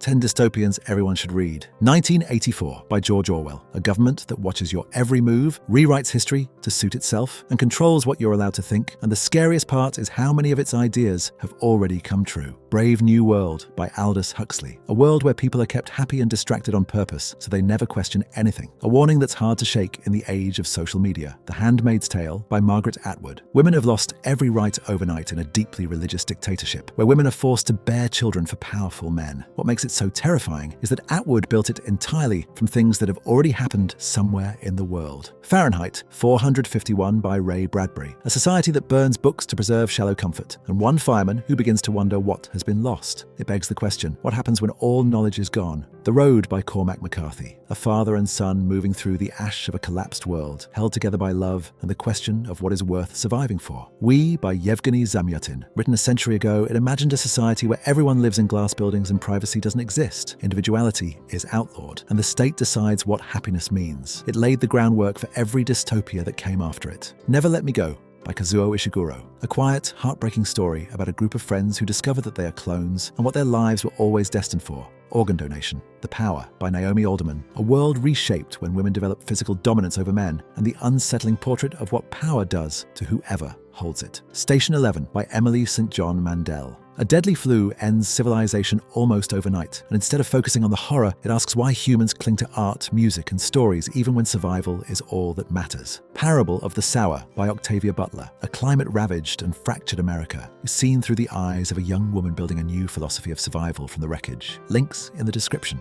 10 Dystopians Everyone Should Read. 1984 by George Orwell. A government that watches your every move, rewrites history to suit itself, and controls what you're allowed to think. And the scariest part is how many of its ideas have already come true. Brave New World by Aldous Huxley. A world where people are kept happy and distracted on purpose, so they never question anything. A warning that's hard to shake in the age of social media. The Handmaid's Tale by Margaret Atwood. Women have lost every right overnight in a deeply religious dictatorship, where women are forced to bear children for powerful men. What makes it so terrifying is that Atwood built it entirely from things that have already happened somewhere in the world. Fahrenheit 451 by Ray Bradbury. A society that burns books to preserve shallow comfort, and one fireman who begins to wonder what has been lost. It begs the question, what happens when all knowledge is gone? The Road by Cormac McCarthy. A father and son moving through the ash of a collapsed world, held together by love and the question of what is worth surviving for. We by Yevgeny Zamyatin. Written a century ago, it imagined a society where everyone lives in glass buildings and privacy doesn't exist. Individuality is outlawed, and the state decides what happiness means. It laid the groundwork for every dystopia that came after it. Never Let Me Go by Kazuo Ishiguro. A quiet, heartbreaking story about a group of friends who discover that they are clones and what their lives were always destined for. Organ donation. The Power by Naomi Alderman. A world reshaped when women develop physical dominance over men, and the unsettling portrait of what power does to whoever holds it. Station 11 by Emily St. John Mandel. A deadly flu ends civilization almost overnight, and instead of focusing on the horror, it asks why humans cling to art, music, and stories even when survival is all that matters. Parable of the Sower by Octavia Butler. A climate-ravaged and fractured America is seen through the eyes of a young woman building a new philosophy of survival from the wreckage. Links in the description.